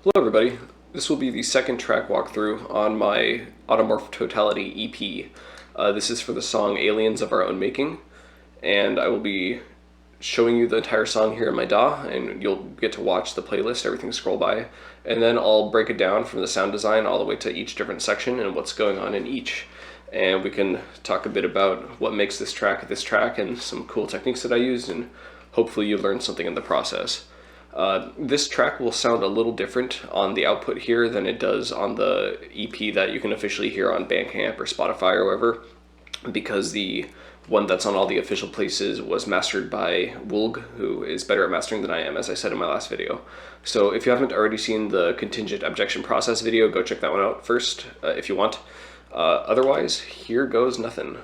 Hello everybody, this will be the second track walkthrough on my Automorph Totality EP. This is for the song Aliens of Our Own Making, and I will be showing you the entire song here in my DAW, and you'll get to watch the playlist, everything scroll by, and then I'll break it down from the sound design all the way to each different section and what's going on in each. And we can talk a bit about what makes this track and some cool techniques that I used, and hopefully you learn something in the process. This track will sound a little different on the output here than it does on the EP that you can officially hear on Bandcamp or Spotify or wherever, because the one that's on all the official places was mastered by Woolg, who is better at mastering than I am, as I said in my last video. So if you haven't already seen the contingent abjection process video, go check that one out first if you want. Otherwise, here goes nothing.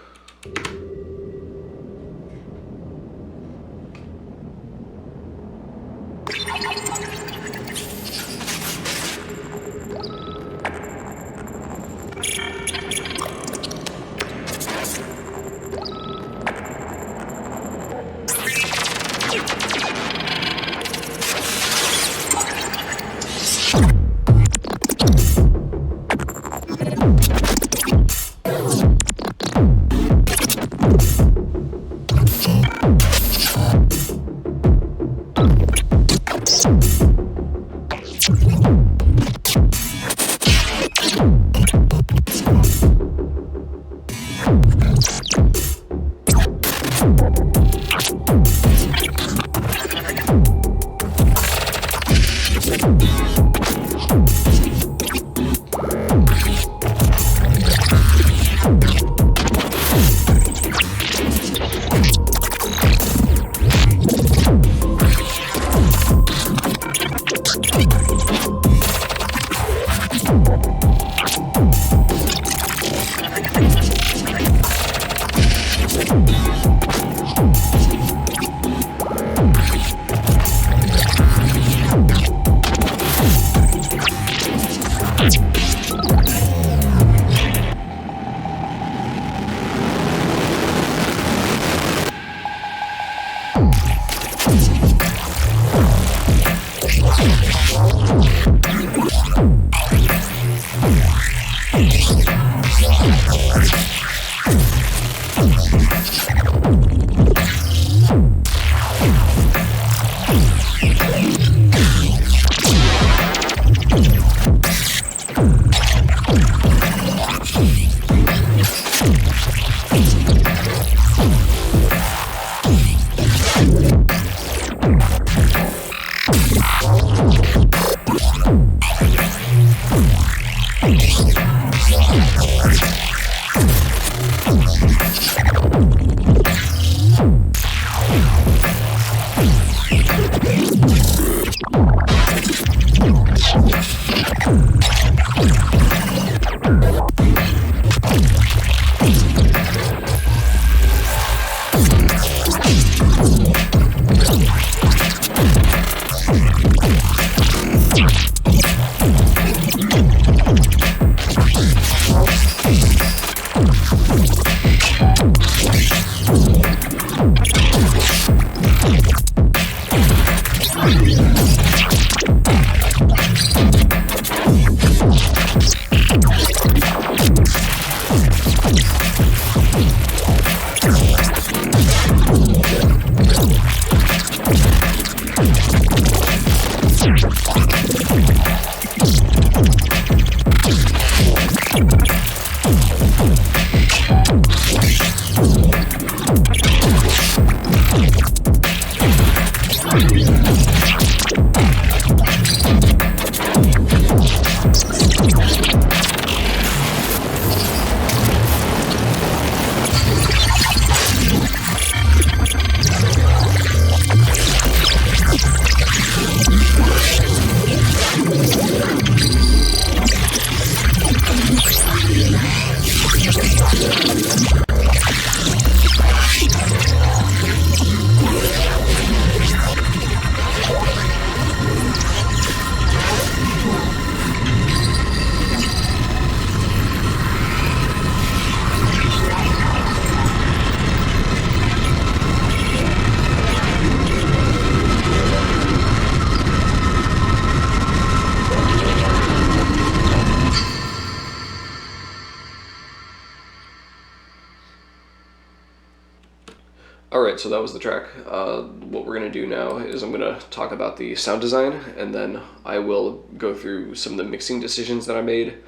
so that was the track. What we're going to do now is I'm going to talk about the sound design, and then I will go through some of the mixing decisions that I made,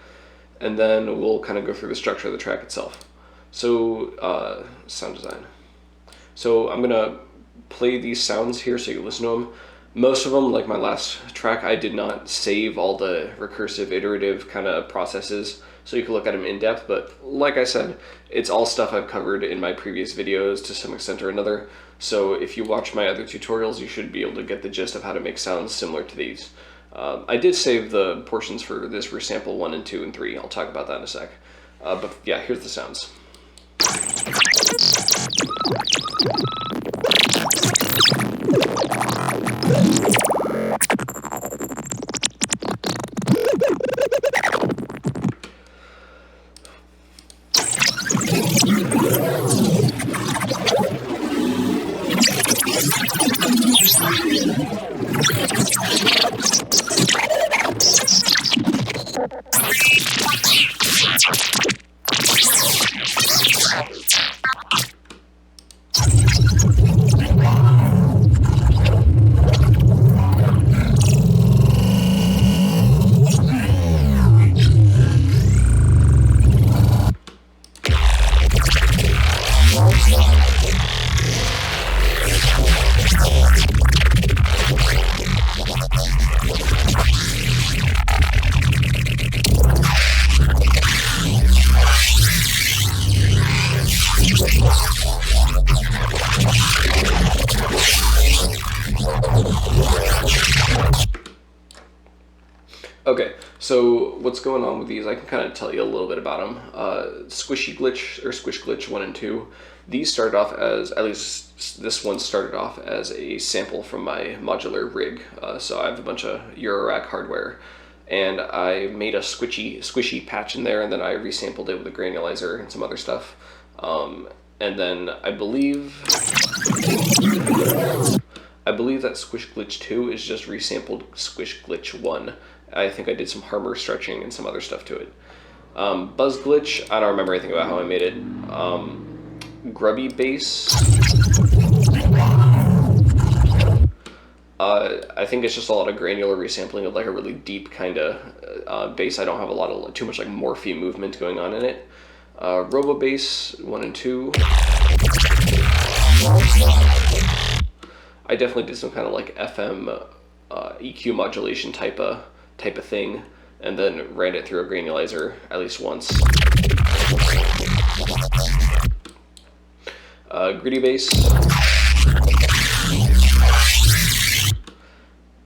and then we'll kind of go through the structure of the track itself. So, sound design. So I'm going to play these sounds here so you can listen to them. Most of them, like my last track, I did not save all the recursive, iterative kind of processes so you can look at them in depth, but like I said, it's all stuff I've covered in my previous videos to some extent or another. So if you watch my other tutorials, you should be able to get the gist of how to make sounds similar to these. I did save the portions for this resample 1 and 2 and 3. I'll talk about that in a sec. But yeah, here's the sounds. Okay, so what's going on with these, I can kind of tell you a little bit about them. Squishy Glitch, or Squish Glitch 1 and 2, these started off as, at least this one started off as a sample from my modular rig. So I have a bunch of Eurorack hardware, and I made a squishy patch in there, and then I resampled it with a Granulizer and some other stuff. And then I believe that Squish Glitch 2 is just resampled Squish Glitch 1. I think I did some harmonic stretching and some other stuff to it. Buzz Glitch, I don't remember anything about how I made it. Grubby Bass, I think it's just a lot of granular resampling of like a really deep kind of bass. I don't have too much like morphe movement going on in it. Robo Bass 1 and 2. I definitely did some kind of like FM EQ modulation type of thing, and then ran it through a Granulizer at least once. Gritty Bass.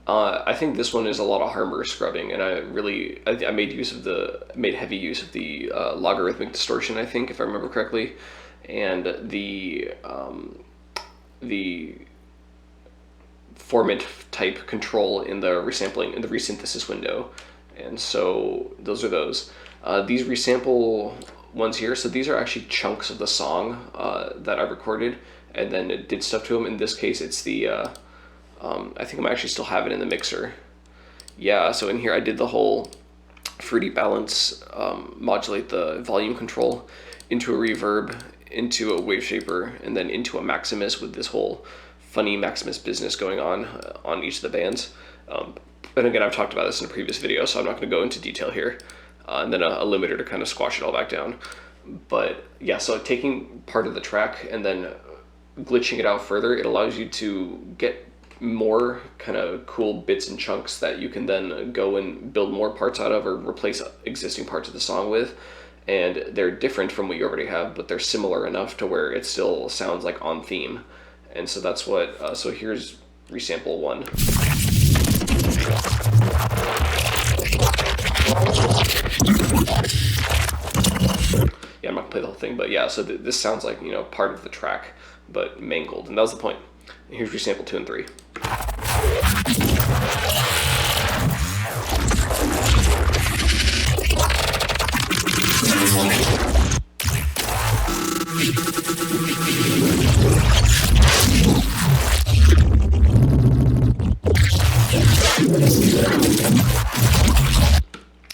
I think this one is a lot of harmonic scrubbing, and I made heavy use of the logarithmic distortion, I think, if I remember correctly, and the formant type control in the resampling, in the resynthesis window. And so those are those. These resample ones here, so these are actually chunks of the song that I recorded and then it did stuff to them. In this case, it's the, I think I actually still have it in the mixer. Yeah, so in here I did the whole fruity balance, modulate the volume control into a reverb, into a wave shaper, and then into a Maximus with this whole funny Maximus business going on each of the bands. And again, I've talked about this in a previous video, so I'm not going to go into detail here. And then a limiter to kind of squash it all back down. But yeah, so taking part of the track and then glitching it out further, it allows you to get more kind of cool bits and chunks that you can then go and build more parts out of or replace existing parts of the song with. And they're different from what you already have, but they're similar enough to where it still sounds like on theme. And so that's what, so here's resample 1. Yeah, I'm not gonna play the whole thing, but yeah, so this sounds like, you know, part of the track, but mangled, and that was the point. And here's resample 2 and 3.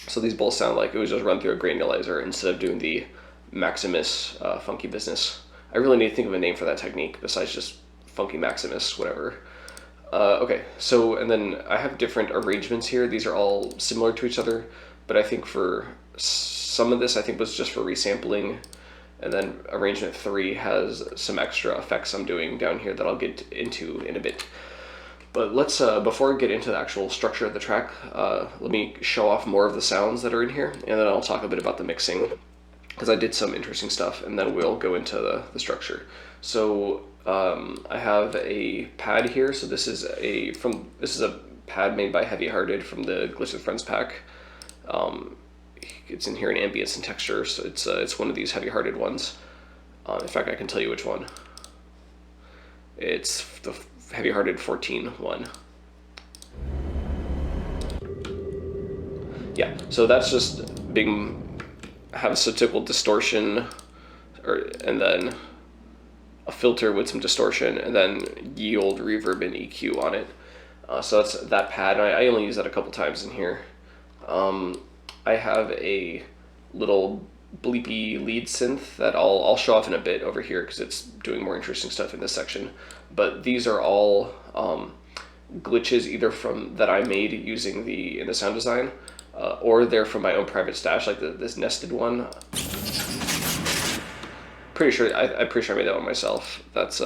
So these both sound like it was just run through a Granulizer instead of doing the Maximus funky business. I really need to think of a name for that technique besides just funky Maximus, whatever. Okay, so, and then I have different arrangements here. These are all similar to each other, but I think for some of this, I think was just for resampling. And then arrangement 3 has some extra effects I'm doing down here that I'll get into in a bit. But let's, before I get into the actual structure of the track, let me show off more of the sounds that are in here, and then I'll talk a bit about the mixing, because I did some interesting stuff, and then we'll go into the structure. So I have a pad here. So this is a pad made by Heavy Hearted from the Glitch with Friends pack. It's in here in ambience and texture, so it's one of these Heavy Hearted ones. In fact, I can tell you which one. It's the Heavy Hearted 14 one. Yeah, so that's just have a statistical distortion, and then a filter with some distortion, and then yield, reverb, and EQ on it. So that's that pad. I only use that a couple times in here. I have a little bleepy lead synth that I'll show off in a bit over here because it's doing more interesting stuff in this section. But these are all glitches either from that I made using in the sound design, or they're from my own private stash, like this nested one. I'm pretty sure I made that one myself. That's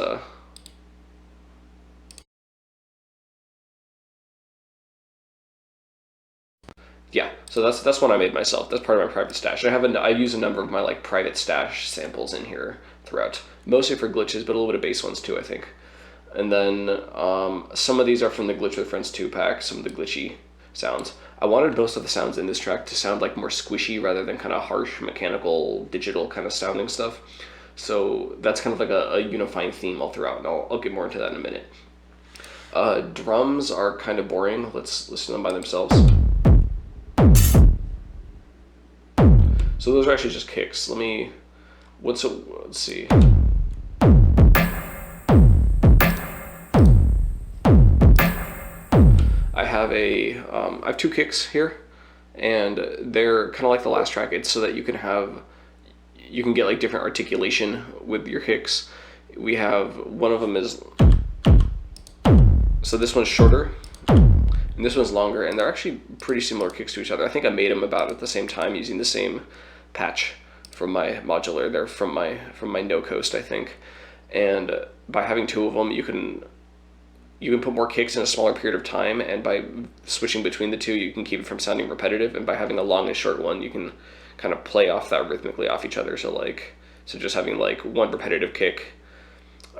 yeah, so that's one I made myself. That's part of my private stash. I use a number of my like private stash samples in here throughout, mostly for glitches, but a little bit of bass ones too, I think. And then some of these are from the Glitch with Friends 2 pack, some of the glitchy sounds. I wanted most of the sounds in this track to sound like more squishy rather than kind of harsh, mechanical, digital kind of sounding stuff. So that's kind of like a unifying theme all throughout, and I'll get more into that in a minute. Drums are kind of boring. Let's listen to them by themselves. So those are actually just kicks. Let's see. I have two kicks here, and they're kind of like the last track. It's so that you can get like different articulation with your kicks. We have, one of them is, so this one's shorter, and this one's longer, and they're actually pretty similar kicks to each other. I think I made them about at the same time using the same patch from my modular. They're from my No Coast, I think. And by having two of them, you can put more kicks in a smaller period of time, and by switching between the two, you can keep it from sounding repetitive. And by having a long and short one, you can kind of play off that rhythmically off each other. So just having like one repetitive kick,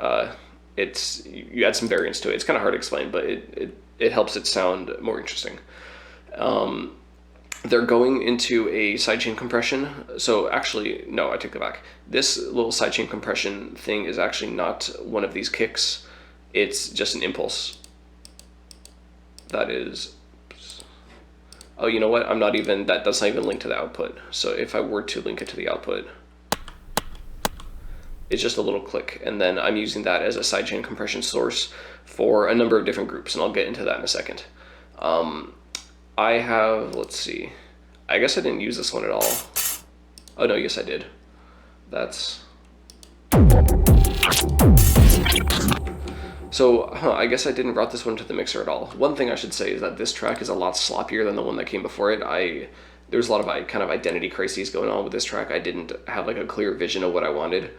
you add some variance to it. It's kind of hard to explain, but it helps it sound more interesting. They're going into a sidechain compression. So actually, no, I take that back. This little sidechain compression thing is actually not one of these kicks. It's just an impulse. That is, oh, you know what? That's not even linked to the output. So if I were to link it to the output, it's just a little click. And then I'm using that as a sidechain compression source for a number of different groups, and I'll get into that in a second. I have, let's see, I guess I didn't use this one at all. Oh no, yes I did. So, I guess I didn't route this one to the mixer at all. One thing I should say is that this track is a lot sloppier than the one that came before it. There's a lot of kind of identity crises going on with this track. I didn't have like a clear vision of what I wanted.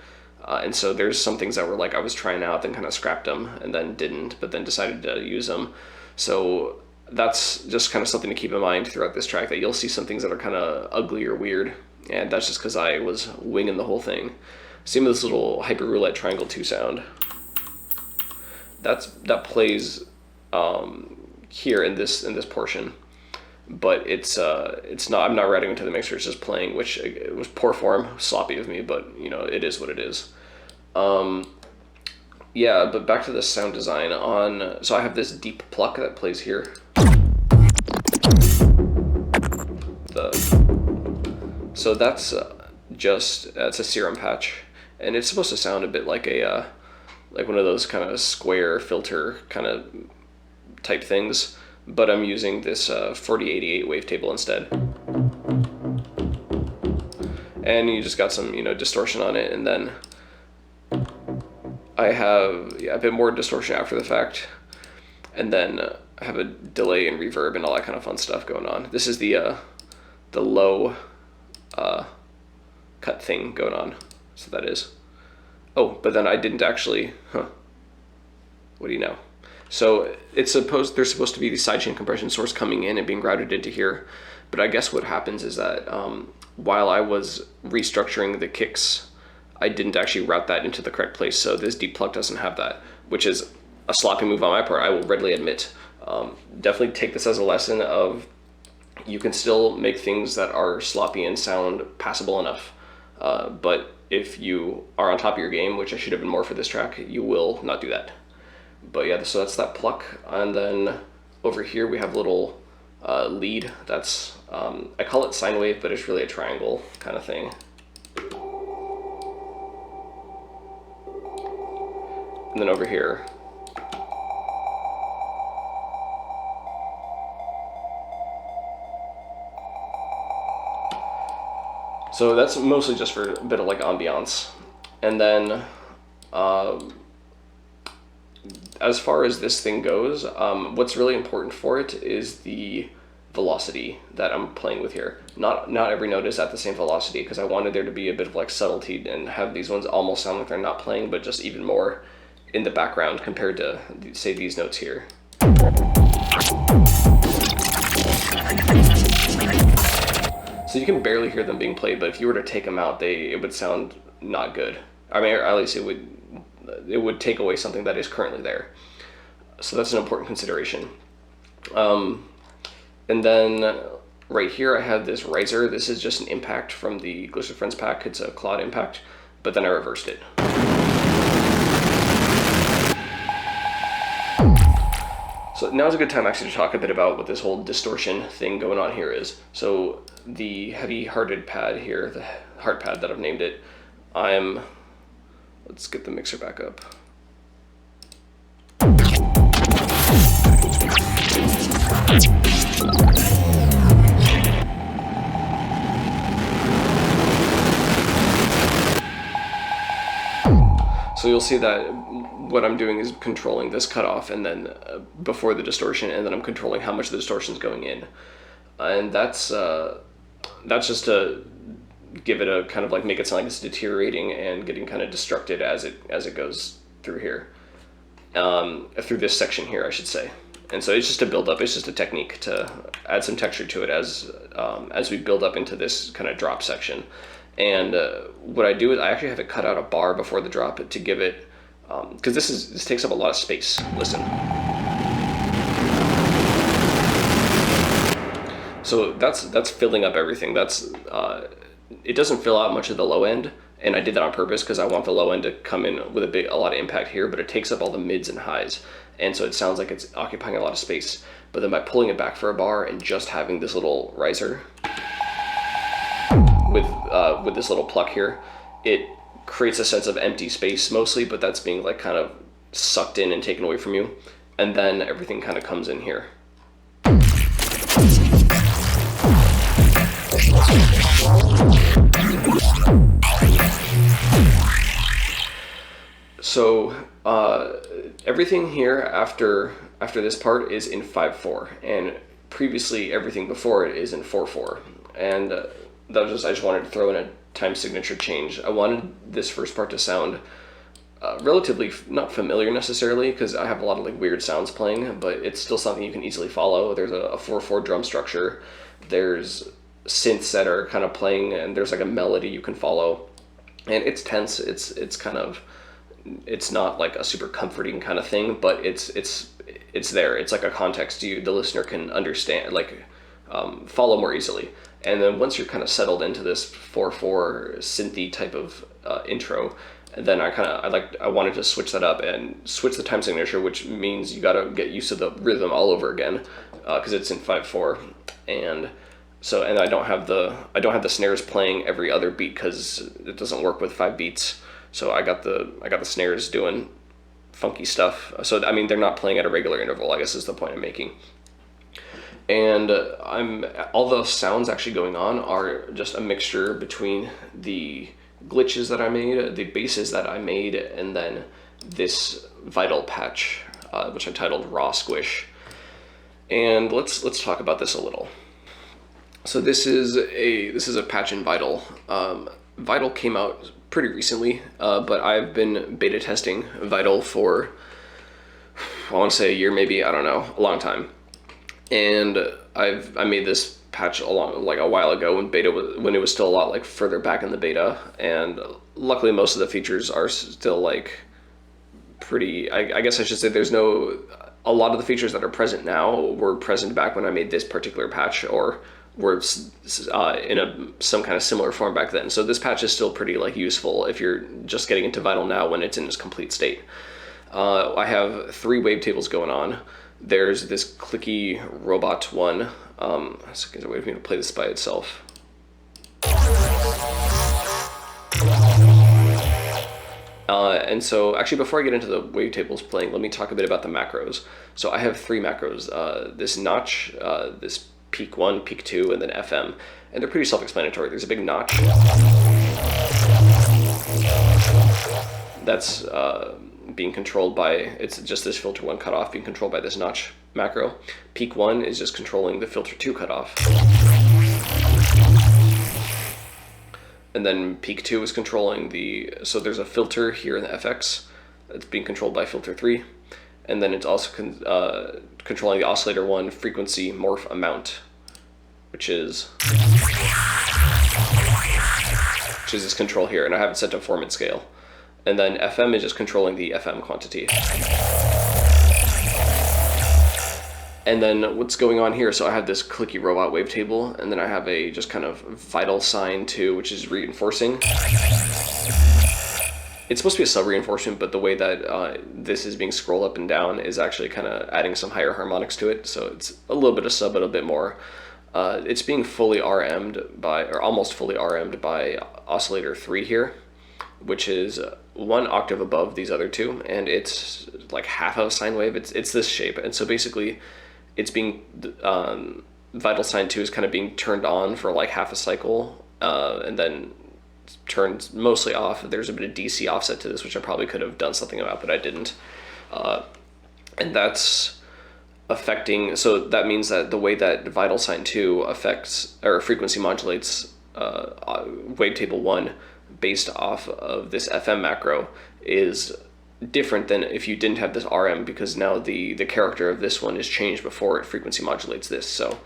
And so there's some things that were like I was trying out, then kind of scrapped them, and then didn't, but then decided to use them. So that's just kind of something to keep in mind throughout this track, that you'll see some things that are kind of ugly or weird, and that's just because I was winging the whole thing. Same with this little Hyper Roulette Triangle 2 sound. That plays here in this portion, but it's not. I'm not routing it to the mixer. It's just playing, which it was poor form, sloppy of me, but it is what it is. Yeah, but back to the sound design so I have this deep pluck that plays here. So that's it's a Serum patch, and it's supposed to sound a bit like like one of those kind of square filter kind of type things, but I'm using this 4088 wavetable instead. And you just got some distortion on it, and then I have a bit more distortion after the fact, and then I have a delay and reverb and all that kind of fun stuff going on. This is the low cut thing going on, so that is. Oh, but then I didn't actually, what do you know? So there's supposed to be the sidechain compression source coming in and being routed into here, but I guess what happens is that while I was restructuring the kicks, I didn't actually route that into the correct place, so this deep pluck doesn't have that, which is a sloppy move on my part, I will readily admit. Definitely take this as a lesson of you can still make things that are sloppy and sound passable enough, but if you are on top of your game, which I should have been more for this track, you will not do that. But yeah, so that's that pluck, and then over here we have a little lead. That's I call it sine wave, but it's really a triangle kind of thing. And then over here, so that's mostly just for a bit of like ambiance. And then as far as this thing goes, what's really important for it is the velocity that I'm playing with here. Not every note is at the same velocity, because I wanted there to be a bit of like subtlety and have these ones almost sound like they're not playing, but just even more in the background compared to, say, these notes here. So you can barely hear them being played, but if you were to take them out, it would sound not good. I mean, or at least it would take away something that is currently there. So that's an important consideration. And then right here I have this riser. This is just an impact from the Glitch with Friends pack. It's a Claude impact, but then I reversed it. So now's a good time actually to talk a bit about what this whole distortion thing going on here is. So the heavy-hearted pad here, the heart pad that I've named it, let's get the mixer back up. So you'll see that what I'm doing is controlling this cutoff, and then before the distortion, and then I'm controlling how much the distortion is going in, and that's just to give it a kind of like make it sound like it's deteriorating and getting kind of destructed as it goes through here, through this section here, I should say. And so it's just a build up. It's just a technique to add some texture to it as we build up into this kind of drop section. And what I do is I actually have it cut out a bar before the drop to give it, because this takes up a lot of space. Listen. So that's filling up everything. It doesn't fill out much of the low end, and I did that on purpose because I want the low end to come in with a lot of impact here, but it takes up all the mids and highs, and so it sounds like it's occupying a lot of space. But then by pulling it back for a bar and just having this little riser with this little pluck here, it creates a sense of empty space mostly, but that's being like kind of sucked in and taken away from you, and then everything kind of comes in here. So everything here after this part is in 5/4, and previously everything before it is in 4/4, and I just wanted to throw in a time signature change. I wanted this first part to sound relatively not familiar necessarily, because I have a lot of like weird sounds playing, but it's still something you can easily follow. There's a 4/4 drum structure. There's synths that are kind of playing, and there's like a melody you can follow, and it's tense. It's not like a super comforting kind of thing, but it's there. It's like a context the listener can understand, like follow more easily. And then once you're kind of settled into this 4/4 synthy type of intro, and then I wanted to switch that up and switch the time signature, which means you got to get used to the rhythm all over again, because it's in 5/4, and I don't have the snares playing every other beat because it doesn't work with 5 beats. So I got the snares doing funky stuff. So I mean, they're not playing at a regular interval, I guess is the point I'm making. And all the sounds actually going on are just a mixture between the glitches that I made, the basses that I made, and then this Vital patch, which I titled Raw Squish. And let's talk about this a little. So this is a patch in Vital. Vital came out pretty recently, but I've been beta testing Vital for, I want to say a year, maybe, I don't know, a long time. And I made this patch a while ago when it was still a lot like further back in the beta, and luckily most of the features are still like pretty, I guess I should say a lot of the features that are present now were present back when I made this particular patch, or were in some kind of similar form back then. So this patch is still pretty like useful if you're just getting into Vital now when it's in its complete state. I have 3 wavetables going on. There's this clicky robot one. Is there a way for me to play this by itself? And so actually, before I get into the wavetables playing, let me talk a bit about the macros. So I have 3 macros, this notch, this peak 1, peak 2, and then FM. And they're pretty self-explanatory. There's a big notch. That's being controlled by, it's just this filter 1 cutoff being controlled by this notch macro. Peak 1 is just controlling the filter 2 cutoff. And then peak 2 is controlling so there's a filter here in the FX that's being controlled by filter 3. And then it's also controlling the oscillator 1 frequency morph amount, which is this control here, and I have it set to 4 mid scale. And then FM is just controlling the FM quantity. And then what's going on here, so I have this clicky robot wavetable, and then I have a just kind of Vital sine 2, which is reinforcing. It's supposed to be a sub-reinforcement, but the way that this is being scrolled up and down is actually kind of adding some higher harmonics to it, so it's a little bit of sub, but a bit more. It's being fully RM'd by, or almost fully RM'd by oscillator 3 here, which is 1 octave above these other 2, and it's like half of a sine wave. It's this shape, and so basically it's being Vital sine 2 is kind of being turned on for like half a cycle, and then turned mostly off. There's a bit of DC offset to this, which I probably could have done something about, but I didn't. And that's affecting, so that means that the way that Vital sine 2 affects or frequency modulates wavetable 1 based off of this FM macro is different than if you didn't have this RM, because now the character of this one is changed before it frequency modulates this. So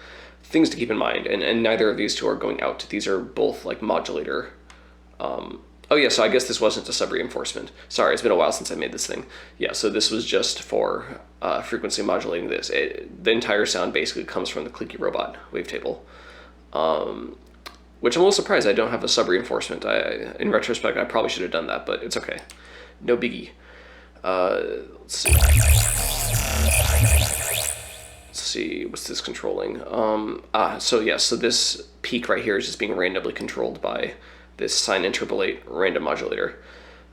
things to keep in mind, and neither of these 2 are going out. These are both like modulator. Oh yeah, so I guess this wasn't a sub-reinforcement. Sorry, it's been a while since I made this thing. Yeah, so this was just for frequency modulating this. The entire sound basically comes from the clicky robot wavetable. Which I'm a little surprised I don't have a sub-reinforcement. In retrospect, I probably should have done that, but it's okay. No biggie. Let's see. Let's see, what's this controlling? So yeah, so this peak right here is just being randomly controlled by this sine interpolate random modulator.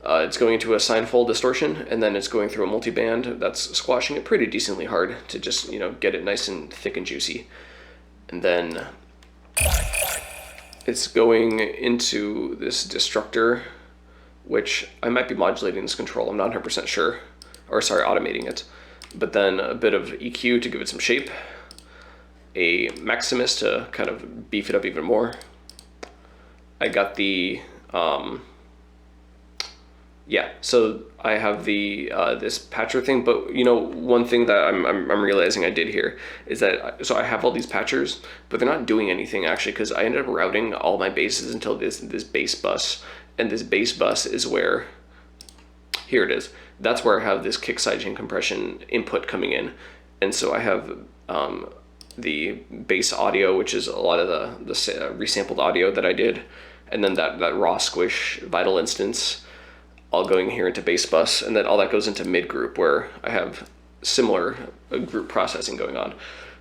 It's going into a sine fold distortion, and then it's going through a multiband that's squashing it pretty decently hard to just, get it nice and thick and juicy. And then it's going into this destructor, which I might be modulating this control, I'm not 100% sure, or sorry, automating it. But then a bit of EQ to give it some shape, a Maximus to kind of beef it up even more. I got the, yeah, so I have the this patcher thing, but one thing that I'm realizing I did here is that, so I have all these patchers, but they're not doing anything actually, because I ended up routing all my bases until this bass bus, and this bass bus is where, here it is, that's where I have this kick sidechain compression input coming in, and so I have the bass audio, which is a lot of the resampled audio that I did, and then that raw squish Vital instance all going here into bass bus, and then all that goes into mid group where I have similar group processing going on.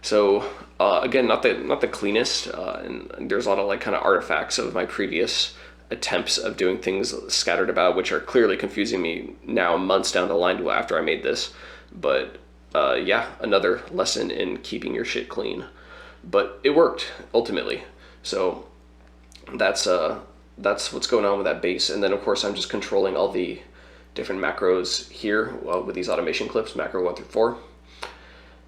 So again, not the cleanest, and there's a lot of like kind of artifacts of my previous attempts of doing things scattered about, which are clearly confusing me now months down the line after I made this. But yeah, another lesson in keeping your shit clean. But it worked ultimately. So that's what's going on with that bass. And then of course I'm just controlling all the different macros here with these automation clips, macro 1 through 4.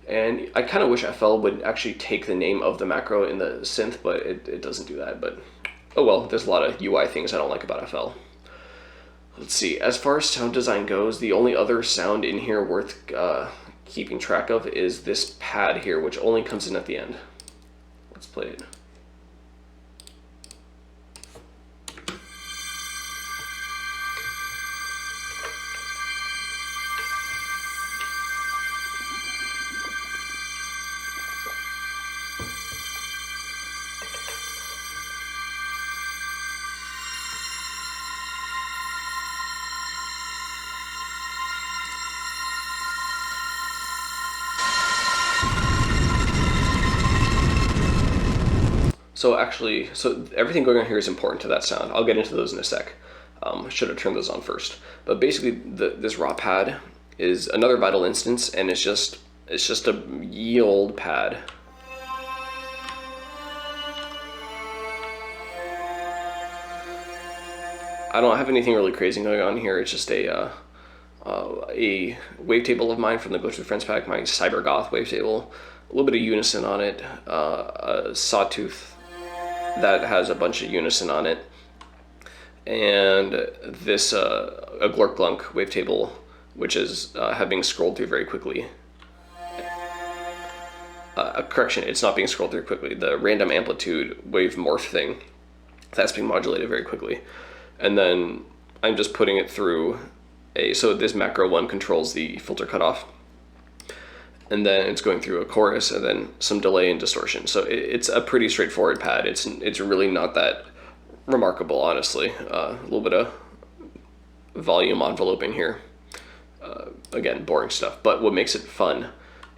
And I kind of wish FL would actually take the name of the macro in the synth, but it doesn't do that. But oh well, there's a lot of UI things I don't like about FL. Let's see, as far as sound design goes, the only other sound in here worth keeping track of is this pad here, which only comes in at the end. Let's play it. So everything going on here is important to that sound. I'll get into those in a sec. Should have turned those on first. But basically, this raw pad is another vital instance, and it's just a ye old pad. I don't have anything really crazy going on here. It's just a wavetable of mine from the Go to Friends pack, my cybergoth wavetable. A little bit of unison on it, a sawtooth that has a bunch of unison on it, and this a glurk glunk wavetable, which is being scrolled through very quickly. Correction, it's not being scrolled through quickly. The random amplitude wave morph thing, that's being modulated very quickly. And then I'm just putting it through so this macro 1 controls the filter cutoff. And then it's going through a chorus and then some delay and distortion. So it's a pretty straightforward pad. It's really not that remarkable, honestly. A little bit of volume enveloping here. Again, boring stuff. But what makes it fun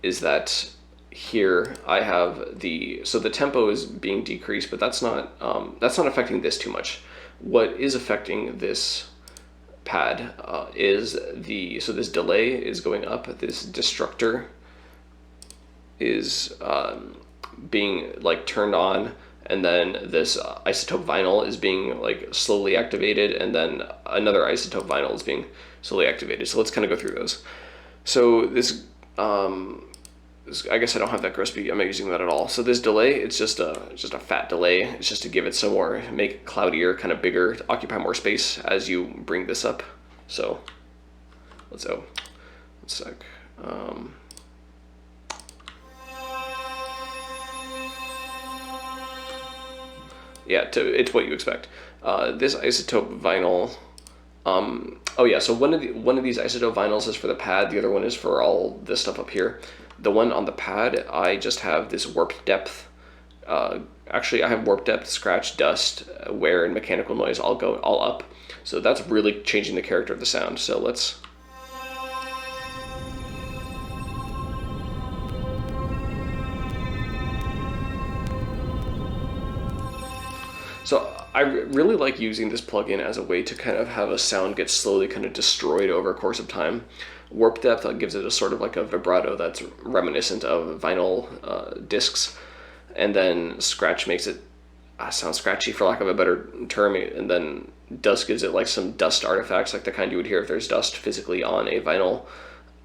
is that here I have the tempo is being decreased, but that's not affecting this too much. What is affecting this pad is this delay is going up. This destructor is being like turned on, and then this isotope vinyl is being like slowly activated, and then another isotope vinyl is being slowly activated. So let's kind of go through those. So this I guess I don't have that gross beat. I'm not using that at all. So this delay, it's just a fat delay. It's just to give it some more, make it cloudier, kind of bigger, to occupy more space as you bring this up. So let's one sec. Yeah, it's what you expect. This isotope vinyl. Oh yeah, so one of these isotope vinyls is for the pad. The other one is for all this stuff up here. The one on the pad, I just have this warp depth. Actually, I have warp depth, scratch, dust, wear, and mechanical noise all up. So that's really changing the character of the sound. So let's. So I really like using this plugin as a way to kind of have a sound get slowly kind of destroyed over a course of time. Warp depth gives it a sort of like a vibrato that's reminiscent of vinyl discs, and then scratch makes it sound scratchy, for lack of a better term, and then dust gives it like some dust artifacts, like the kind you would hear if there's dust physically on a vinyl.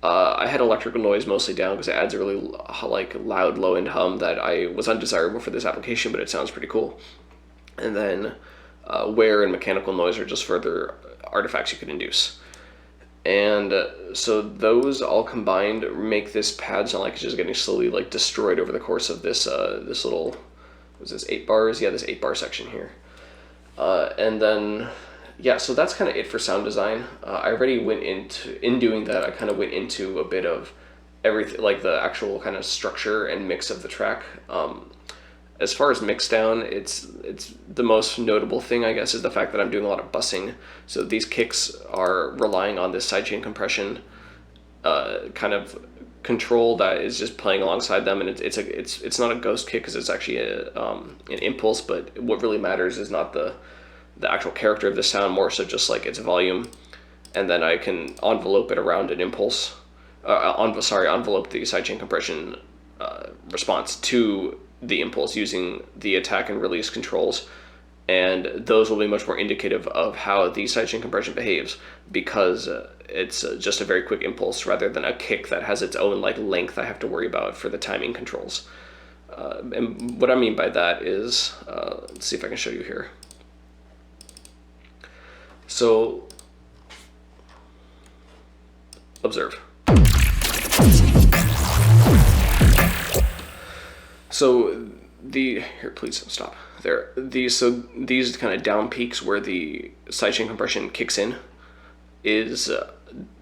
I had electrical noise mostly down because it adds a really like loud low-end hum that I was undesirable for this application, but it sounds pretty cool. And then wear and mechanical noise are just further artifacts you could induce. And so those all combined make this pad sound like it's just getting slowly like destroyed over the course of this this little, was this 8 bars? Yeah, this 8 bar section here. And then, yeah, so that's kind of it for sound design. I already went in doing that, I kind of went into a bit of everything, like the actual kind of structure and mix of the track. As far as mixdown, it's the most notable thing, I guess, is the fact that I'm doing a lot of bussing. So these kicks are relying on this sidechain compression kind of control that is just playing alongside them, and it's not a ghost kick because it's actually an impulse. But what really matters is not the actual character of the sound, more so just like its volume, and then I can envelope it around an impulse. Envelope the sidechain compression response to the impulse using the attack and release controls, and those will be much more indicative of how the sidechain compression behaves, because it's just a very quick impulse rather than a kick that has its own like length I have to worry about for the timing controls. And what I mean by that is, let's see if I can show you here. So, observe. So here, please stop. There, these kind of down peaks where the sidechain compression kicks in is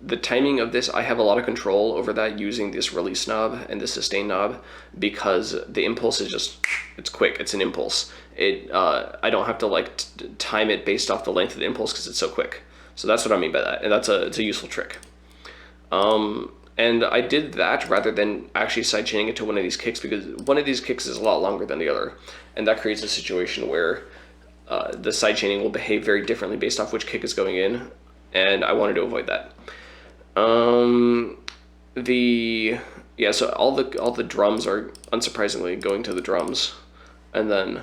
the timing of this. I have a lot of control over that using this release knob and the sustain knob, because the impulse is just, it's quick. It's an impulse. I don't have to like time it based off the length of the impulse because it's so quick. So that's what I mean by that, and it's a useful trick. And I did that rather than actually sidechaining it to one of these kicks, because one of these kicks is a lot longer than the other, and that creates a situation where the sidechaining will behave very differently based off which kick is going in, and I wanted to avoid that. So all the drums are unsurprisingly going to the drums, and then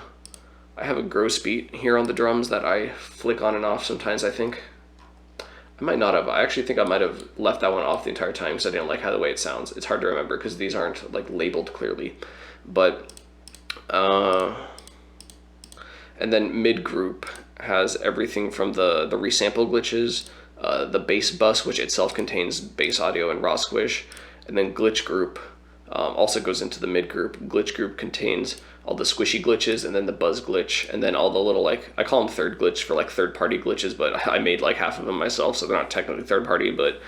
I have a gross beat here on the drums that I flick on and off sometimes, I think. I might not have. I actually think I might have left that one off the entire time because I didn't like the way it sounds. It's hard to remember because these aren't like labeled clearly. But and then mid group has everything from the resample glitches, the bass bus, which itself contains bass audio and raw squish, and then glitch group also goes into the mid group. Glitch group contains all the squishy glitches, and then the buzz glitch, and then all the little, like, I call them third glitch for like third party glitches, but I made like half of them myself, so they're not technically third party, but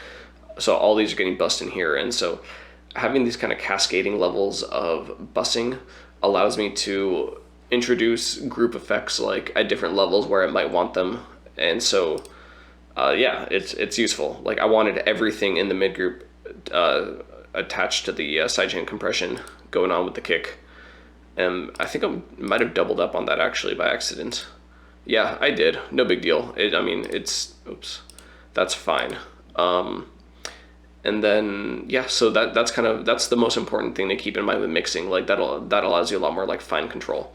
so all these are getting bussed in here. And so having these kind of cascading levels of bussing allows me to introduce group effects like at different levels where I might want them. And so yeah, it's useful. Like I wanted everything in the mid group attached to the sidechain compression going on with the kick. I think I might have doubled up on that actually by accident. Yeah, I did. No big deal. Oops, that's fine. And then, yeah, so that's the most important thing to keep in mind with mixing. Like that allows you a lot more like fine control.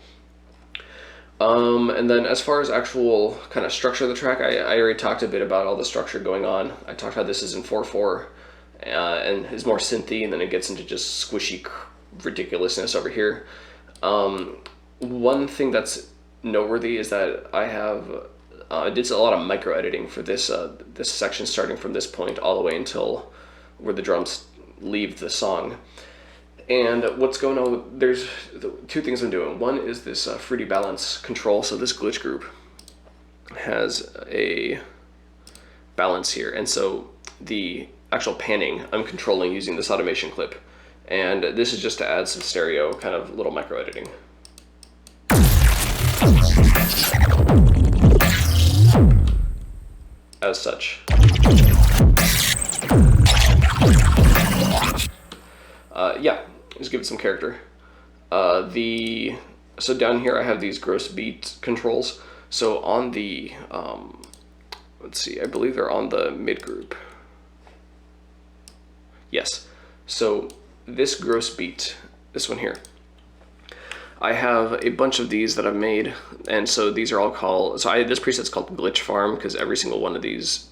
And then as far as actual kind of structure of the track, I already talked a bit about all the structure going on. I talked how this is in 4/4 and is more synthy, and then it gets into just squishy ridiculousness over here. One thing that's noteworthy is that I did a lot of micro editing for this section, starting from this point all the way until where the drums leave the song. And what's going on, there's two things I'm doing. One is this fruity balance control. So this glitch group has a balance here, and so the actual panning I'm controlling using this automation clip. And this is just to add some stereo kind of little micro editing. As such. Yeah, just give it some character. So down here I have these gross beat controls. So on the, let's see, I believe they're on the mid group. Yes, so this gross beat, this one here, I have a bunch of these that I've made, and so these are all called, this preset's called Glitch Farm, because every single one of these,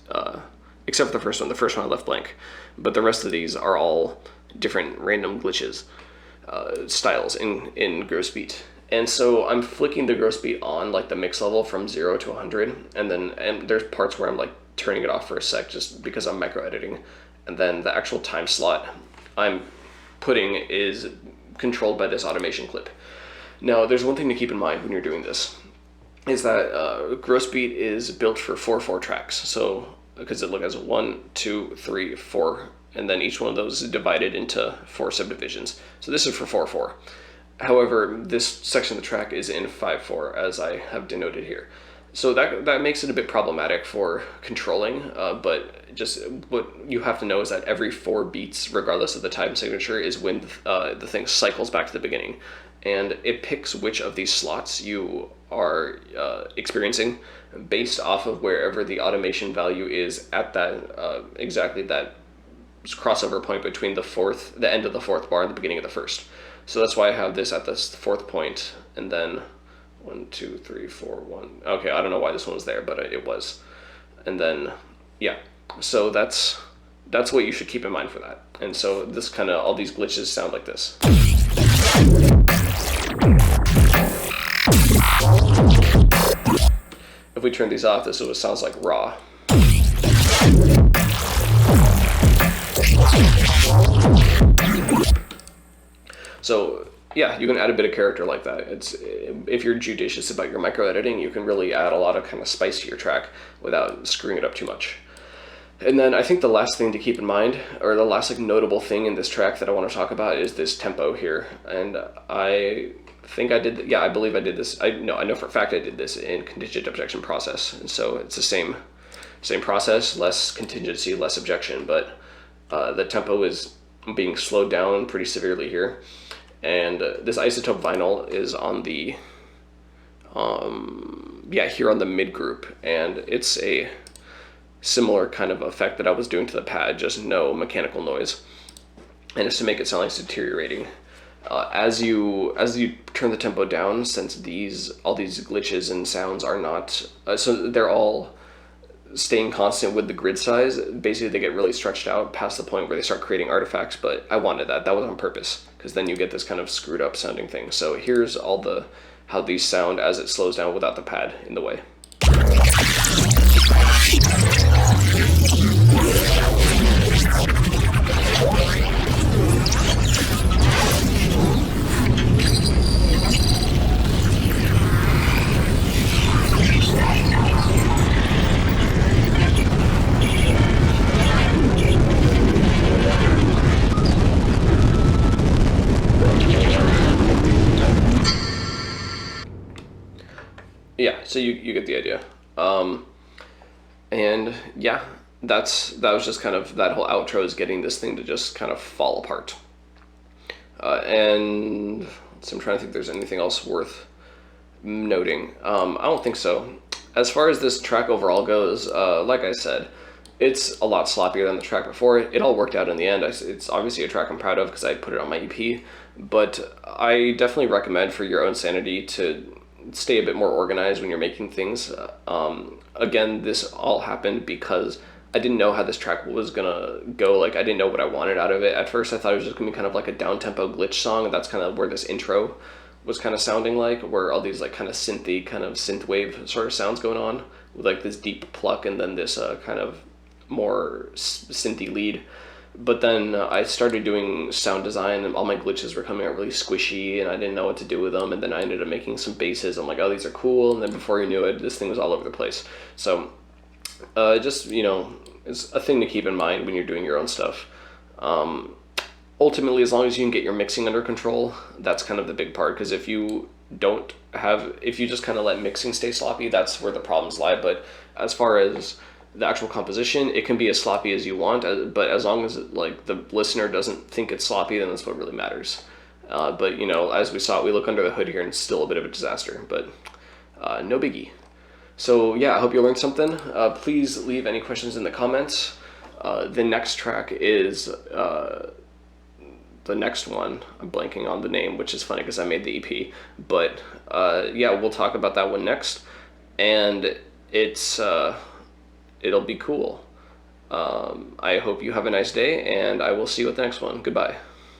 except for the first one I left blank, but the rest of these are all different random glitches, styles in gross beat. And so I'm flicking the gross beat on like the mix level from 0 to 100, and there's parts where I'm like turning it off for a sec just because I'm micro editing, and then the actual time slot I'm putting is controlled by this automation clip. Now, there's one thing to keep in mind when you're doing this, is that gross beat is built for 4/4 tracks. So, because it has 1, 2, 3, 4, and then each one of those is divided into 4 subdivisions. So this is for 4/4. However, this section of the track is in 5/4, as I have denoted here. So that makes it a bit problematic for controlling, but just what you have to know is that every 4 beats, regardless of the time signature, is when the thing cycles back to the beginning. And it picks which of these slots you are experiencing based off of wherever the automation value is at that exactly that crossover point between the end of the 4th bar and the beginning of the 1st. So that's why I have this at this 4th point, and then 1, 2, 3, 4, 1. Okay, I don't know why this one was there, but it was. And then, yeah. So that's what you should keep in mind for that. And so this kind of, all these glitches sound like this. If we turn these off, this sounds like raw. So yeah, you can add a bit of character like that. If you're judicious about your micro editing, you can really add a lot of kind of spice to your track without screwing it up too much. And then I think the last thing to keep in mind, or the last like notable thing in this track that I want to talk about, is this tempo here. And I think I did, yeah, I believe I did this. I know for a fact I did this in contingent objection process. And so it's the same process, less contingency, less objection, but the tempo is being slowed down pretty severely here. And this isotope vinyl is on the, here on the mid group, and it's a similar kind of effect that I was doing to the pad, just no mechanical noise, and it's to make it sound like it's deteriorating. As you turn the tempo down, since all these glitches and sounds are not, so they're all staying constant with the grid size, basically they get really stretched out past the point where they start creating artifacts, but I wanted that was on purpose, because then you get this kind of screwed up sounding thing. So here's how these sound as it slows down without the pad in the way. Yeah, so you get the idea. And yeah, that was just kind of, that whole outro is getting this thing to just kind of fall apart. And so I'm trying to think if there's anything else worth noting. I don't think so. As far as this track overall goes, like I said, it's a lot sloppier than the track before it. It all worked out in the end. It's obviously a track I'm proud of because I put it on my EP, but I definitely recommend, for your own sanity, to stay a bit more organized when you're making things. Again, this all happened because I didn't know how this track was gonna go. Like, I didn't know what I wanted out of it. At first I thought it was just gonna be kind of like a down-tempo glitch song, and that's kind of where this intro was kind of sounding like, where all these like kind of synthy, kind of synthwave sort of sounds going on, with like this deep pluck and then this kind of more synthy lead. But then I started doing sound design, and all my glitches were coming out really squishy, and I didn't know what to do with them. And then I ended up making some basses. I'm like, oh, these are cool. And then before you knew it, this thing was all over the place. So just, it's a thing to keep in mind when you're doing your own stuff. Ultimately, as long as you can get your mixing under control, that's kind of the big part. Because if you just kind of let mixing stay sloppy, that's where the problems lie. But as far as the actual composition, it can be as sloppy as you want, but as long as like the listener doesn't think it's sloppy, then that's what really matters. But as we saw, we look under the hood here and it's still a bit of a disaster, but no biggie. So yeah, I hope you learned something. Please leave any questions in the comments. The next track is the next one. I'm blanking on the name, which is funny because I made the EP, but yeah, we'll talk about that one next, and it'll be cool. I hope you have a nice day, and I will see you at the next one. Goodbye.